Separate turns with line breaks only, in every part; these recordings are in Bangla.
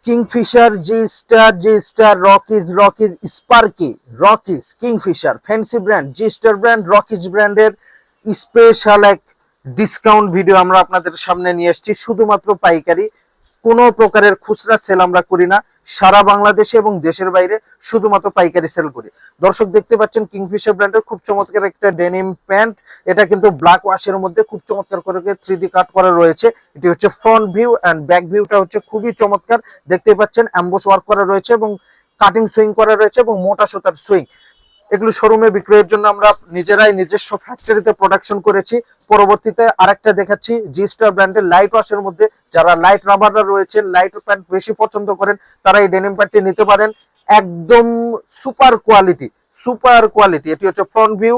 Kingfisher, G star, Rockies, Sparky, Kingfisher, fancy brand, G star brand, Rockies ব্র্যান্ডের স্পেশাল এক ডিসকাউন্ট ভিডিও আমরা আপনাদের সামনে নিয়ে এসেছি। শুধুমাত্র পাইকারি, কোনো প্রকারের খুচরা সেল আমরা করি না। সারা বাংলাদেশে এবং দেশের বাইরে শুধুমাত্র পাইকারি সেল করি। দর্শক দেখতে পাচ্ছেন কিংফিশার ব্র্যান্ডের খুব চমৎকার একটা ডেনিম প্যান্ট। এটা কিন্তু ব্ল্যাক ওয়াশের মধ্যে খুব চমৎকার করে 3D কাট করা রয়েছে। এটি হচ্ছে ফ্রন্ট ভিউ এন্ড ব্যাক ভিউটা হচ্ছে খুবই চমৎকার। দেখতে পাচ্ছেন এমবোস ওয়ার্ক করা রয়েছে এবং কাটিং সুইং করা রয়েছে এবং মোটা সুতার সুইং। এগুলো শোরুমে বিক্রয়ের জন্য আমরা নিজেরাই নিজস্ব ফ্যাক্টরিতে প্রোডাকশন করেছি। পরবর্তীতে আরেকটা দেখাচ্ছি জি স্টার ব্র্যান্ডের লাইট ওয়াশের মধ্যে। যারা লাইট রাবাররা রয়েছে, লাইট প্যান্ট বেশি পছন্দ করেন, তারা এই ডেনিম প্যান্টটি নিতে পারেন। একদম সুপার কোয়ালিটি। এটি হচ্ছে ফ্রন্ট ভিউ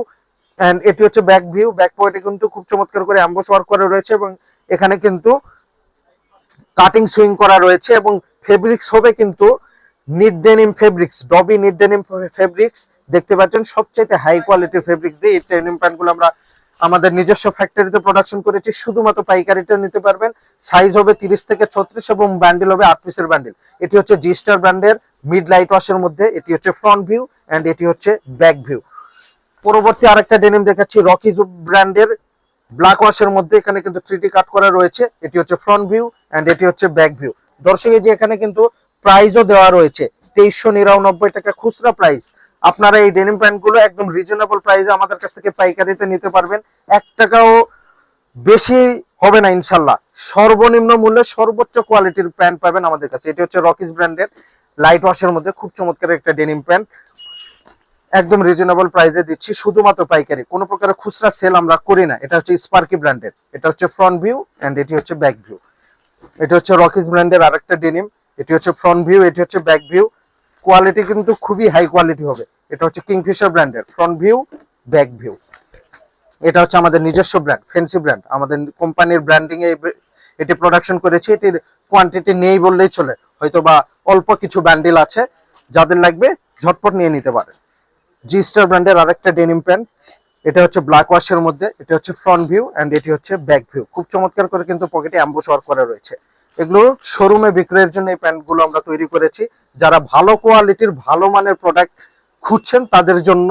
এন্ড এটি হচ্ছে ব্যাক ভিউ। ব্যাক পয়েন্টে কিন্তু খুব চমৎকার করে এমবোস ওয়ার্ক করা রয়েছে এবং এখানে কিন্তু কাটিং সুইং করা রয়েছে এবং ফেব্রিক্স হবে কিন্তু knit denim fabrics, dobby knit denim fabrics. দেখতে পাচ্ছেন সবচেয়ে হাই কোয়ালিটির ফেব্রিক্স দিয়ে এই ডেনিম প্যান্টগুলো আমরা আমাদের নিজস্ব ফ্যাক্টরিতে প্রোডাকশন করেছি। শুধুমাত্র পাইকারিতে নিতে পারবেন। সাইজ হবে 30 থেকে 36 এবং ব্যান্ডেল হবে 8 পিসের ব্যান্ডেল। এটি হচ্ছে জি স্টার ব্র্যান্ডের মিড লাইট ওয়াশের মধ্যে। এটি হচ্ছে ফ্রন্ট ভিউ এন্ড এটি হচ্ছে ব্যাক ভিউ। পরবর্তী আরেকটা ডেনিম দেখাচ্ছি রকিজ ব্র্যান্ডের ব্ল্যাক ওয়াশের মধ্যে। এখানে কিন্তু 3D কাট করা রয়েছে। এটি হচ্ছে ফ্রন্ট ভিউ এন্ড এটি হচ্ছে ব্যাক ভিউ। দর্শক এই যে এখানে কিন্তু প্রাইসও দেওয়া রয়েছে 2399 টাকা খুচরা প্রাইস। আপনারা এই ডেনিম প্যান্ট গুলো একদম রিজনেবল প্রাইসে আমাদের কাছ থেকে পাইকারিতে নিতে পারবেন। 1 টাকাও বেশি হবে না ইনশাল্লাহ। সর্বনিম্ন মূল্যে সর্বোচ্চ কোয়ালিটির প্যান্ট পাবেন আমাদের কাছে। এটি হচ্ছে রকিজ ব্র্যান্ডের লাইট ওয়াশের মধ্যে খুব চমৎকার একটা ডেনিম প্যান্ট। একদম রিজনেবল প্রাইসে দিচ্ছি, শুধুমাত্র পাইকারি, কোনো প্রকারের খুচরা সেল আমরা করি না। এটা হচ্ছে স্পার্কি ব্র্যান্ডের। এটা হচ্ছে ফ্রন্ট ভিউ এন্ড এটি হচ্ছে ব্যাক ভিউ। এটা হচ্ছে রকিজ ব্র্যান্ডের আরেকটা ডেনিম। এটি হচ্ছে ফ্রন্ট ভিউ, এটি হচ্ছে ব্যাক ভিউ। কোয়ালিটি কিন্তু খুবই হাই কোয়ালিটি হবে। এটা হচ্ছে কিংফিশার ব্র্যান্ডের ফ্রন্ট ভিউ, ব্যাক ভিউ। এটা হচ্ছে আমাদের নিজস্ব ব্র্যান্ড, ফ্যান্সি ব্র্যান্ড। আমাদের কোম্পানির ব্র্যান্ডিং এ এটি প্রোডাকশন করেছি। এটির কোয়ান্টিটি নেই বললেই চলে, হয়তো বা অল্প কিছু ব্যান্ডেল আছে। যাদের লাগবে ঝটপট নিয়ে নিতে পারে। জি স্টার ব্র্যান্ডের আরেকটা ডেনিম প্যান্ট। এটা হচ্ছে ব্ল্যাক ওয়াশের মধ্যে। এটা হচ্ছে ফ্রন্ট ভিউ এন্ড এটি হচ্ছে ব্যাক ভিউ। খুব চমৎকার করে কিন্তু পকেটে এমবোস ওয়ার্ক করা রয়েছে। এগুলো শোরুমে বিক্রয়ের জন্য এই প্যান্টগুলো আমরা তৈরি করেছি। যারা ভালো কোয়ালিটির ভালো মানের প্রোডাক্ট খুঁজছেন তাদের জন্য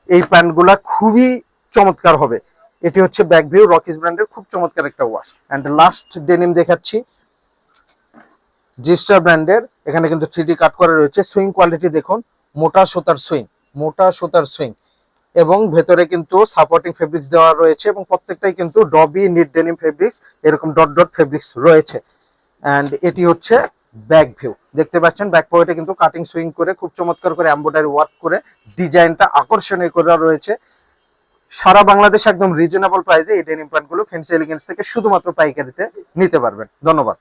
এই প্যান্টগুলো খুবই চমৎকার হবে। এটি হচ্ছে ব্যাক ভিউ, রকিজ ব্র্যান্ডের খুব চমৎকার একটা ওয়াশ। এন্ড লাস্ট ডেনিম দেখাচ্ছি জি স্টার ব্র্যান্ডের। এখানে কিন্তু 3D কাট করা রয়েছে। সুইং কোয়ালিটি দেখুন, মোটা সুতার সুইং এবং ভেতরে কিন্তু সাপোর্টিং ফেব্রিক্স দেওয়া রয়েছে এবং প্রত্যেকটাই কিন্তু ডবি নিট ডেনিম ফেব্রিক্স, এরকম ডট ডট ফেব্রিক্স রয়েছে। এন্ড এটি হচ্ছে ব্যাক ভিউ। দেখতে পাচ্ছেন ব্যাক পকেটে কিন্তু কাটিং সুইং করে খুব চমৎকার করে এমব্রয়ডারি ওয়ার্ক করে ডিজাইনটা আকর্ষণীয় করা রয়েছে। সারা বাংলাদেশে একদম রিজনেবল প্রাইসে এই ডেনিম প্যান্টগুলো ফ্যান্সি এলিগেন্স থেকে শুধুমাত্র পাইকারিতে নিতে পারবেন। ধন্যবাদ।